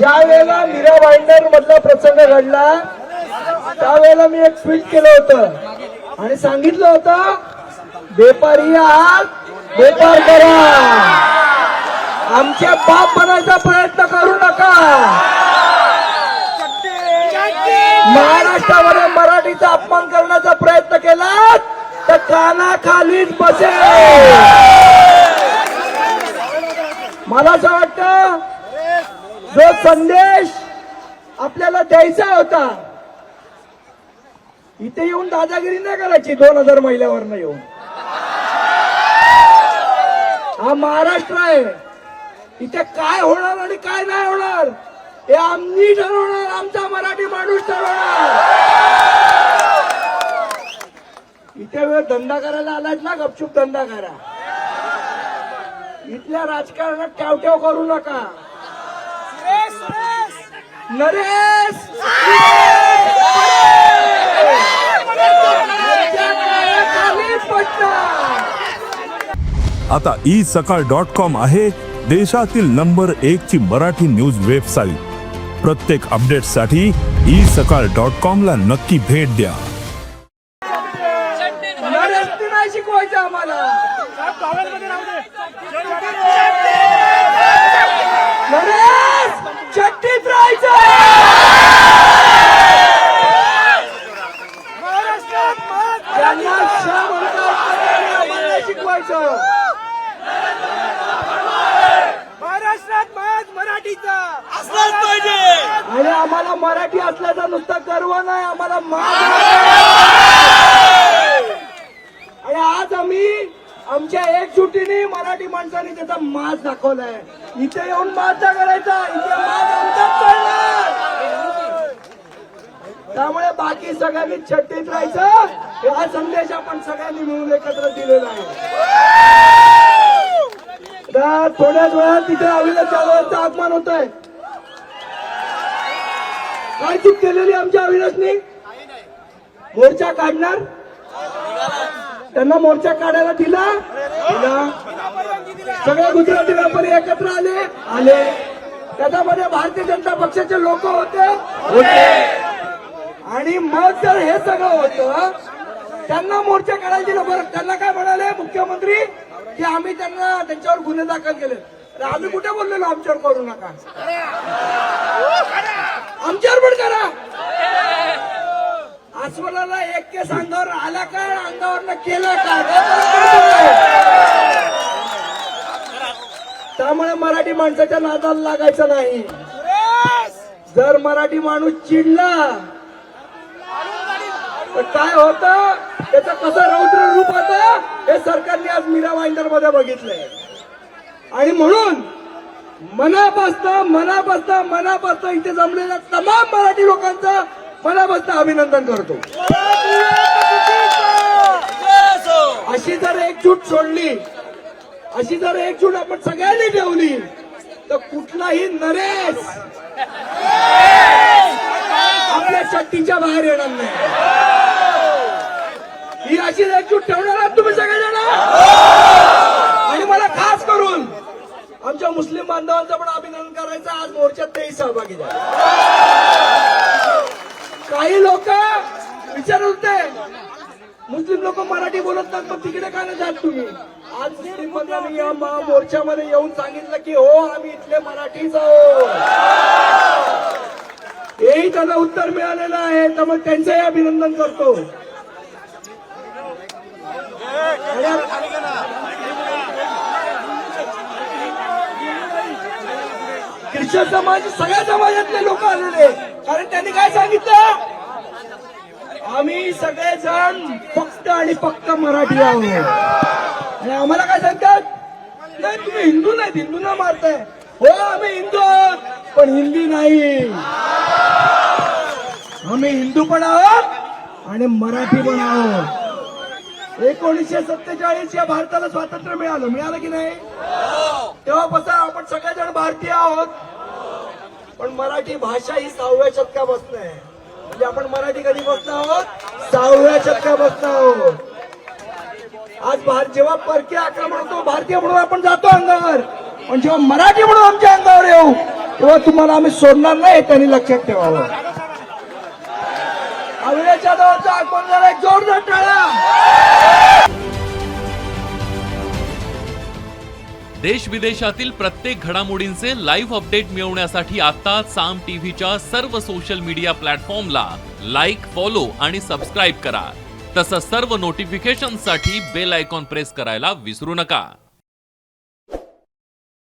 ज्या वेळेला मीरा भाईंदर मधला प्रसंग घडला त्यावेळेला मी एक ट्विट केलं होतं आणि सांगितलं होतं व्यापारी आहात, व्यापार करा, आमचे बाप बनायचा प्रयत्न करू नका. महाराष्ट्रामध्ये मराठीचा अपमान करण्याचा प्रयत्न केला तर कानाखालीच बसेल. मला असं वाटतं जो संदेश आपल्याला द्यायचा होता, इथे येऊन दादागिरी नाही करायची 2000 महिल्यावर येऊन. हा महाराष्ट्र आहे, इथे काय होणार आणि काय नाही होणार हे आम्ही ठरवणार, आमचा मराठी माणूस ठरवणार. इथे वेळ धंदा करायला आलात ना, गपचूप धंदा करा. इथल्या राजकारणात ठेवठेव करू नका. नरेश आता isakal.com आहे देशातील नंबर 1 ची मराठी न्यूज वेबसाईट. प्रत्येक अपडेटसाठी isakal.com ला नक्की भेट द्या. नरेश नाही शिकवायचं आम्हाला. नरेश चट्टीत राहायचं. त्यांना शिकवायचं. महाराष्ट्रात मराठीचा असलाच पाहिजे. आणि आम्हाला मराठी असल्याचा नुसता गर्व नाही, आम्हाला आणि आज आम्ही आमच्या एकजुटीने मराठी माणसांनी त्याचा माज दाखवलाय. इथे येऊन माज करायचा, इथे माज आमचाच करणार. त्यामुळे बाकी सगळ्यांनी छट्टीत राहायचं हा संदेश आपण सगळ्यांनी मिळून एकत्र दिलेला आहे. थोड्याच वेळात तिथे अविनाश जाधवांचं आगमन होत आहे. काय चूक केलेली आमच्या अविनाशनी? मोर्चा काढणार, त्यांना मोर्चा काढायला दिला. सगळे गुजराती व्यापारी एकत्र आले. त्याच्यामध्ये भारतीय जनता पक्षाचे लोक होते. आणि मग जर हे सगळं होतं, त्यांना मोर्चा काढायला दिला. बरं, त्यांना काय म्हणाले मुख्यमंत्री की आम्ही त्यांच्यावर गुन्हे दाखल केले. आम्ही कुठे बोललेलो आमच्यावर करू नका, आमच्यावर पण करा. अस्वलाला एक केस अंगावर आला काय, अंगावर केलं काय? त्यामुळे मराठी माणसाच्या नादाला लागायचं नाही. जर मराठी माणूस चिडला तर काय होतं, त्याचं कसं रौद्र रूप होतं हे सरकारने आज मीरा भाईंदर मध्ये बघितलंय. आणि म्हणून मनापासून इथे जमलेल्या तमाम मराठी लोकांचं मनापासून अभिनंदन करतो. अशी जर एकजूट सोडली, अशी जर एकजूट आपण सगळ्यांनी ठेवली तर कुठलाही नरेश आपल्या शक्तीच्या बाहेर येणार नाही. ही अशी एकजूट ठेवणार आहात तुम्ही सगळेजण. आणि मला खास करून आमच्या मुस्लिम बांधवांचं पण अभिनंदन करायचं. आज मोर्चात तेही सहभागी झाले. काही लोक विचारत होते मुस्लिम लोक मराठी बोलत नाहीत, मग तिकडे का नाही जात तुम्ही? आज मुस्लिम बांधवांनी या मोर्चामध्ये येऊन सांगितलं की हो, आम्ही इथले मराठीच आहोत. हेही त्यांना उत्तर मिळालेलं आहे. त्यामुळे त्यांचंही अभिनंदन करतो. ख्रिश्चन समाज, सगळ्या समाजातले लोक आलेले. कारण त्यांनी काय सांगितलं, आम्ही सगळेजण फक्त आणि फक्त मराठी आहोत. आणि आम्हाला काय सांगतात, नाही तुम्ही हिंदू नाहीत, हिंदूंना मारताय. हो, आम्ही हिंदू आहोत पण हिंदी नाही. आम्ही हिंदू पण आहोत आणि मराठी पण आहोत. 1947 या भारताला स्वातंत्र्य मिळालं की नाही? तेव्हापासून आपण सगळेजण भारतीय आहोत. पण मराठी भाषा ही 6व्या शतकापासून आहे. म्हणजे आपण मराठी कधी बसलो आहोत? 6व्या शतकापासून आहोत. आज जेव्हा परकीय आक्रमण होतो, भारतीय म्हणून आपण जातो अंगावर, पण जेव्हा मराठी म्हणून आमच्या अंगावर येऊ तेव्हा तुम्हाला आम्ही सोडणार नाही हे त्यांनी लक्षात ठेवावं. अविनाश जाधवचा आगमन झाला, एक जोरदार टाळ्या. देश विदेशातील प्रत्येक घडामोडींचे लाईव्ह अपडेट मिळवण्यासाठी आता साम टीव्हीच्या सर्व सोशल मीडिया प्लॅटफॉर्मला लाईक, फॉलो आणि सबस्क्राईब करा. तसंच सर्व नोटिफिकेशनसाठी बेल आयकॉन प्रेस करायला विसरू नका.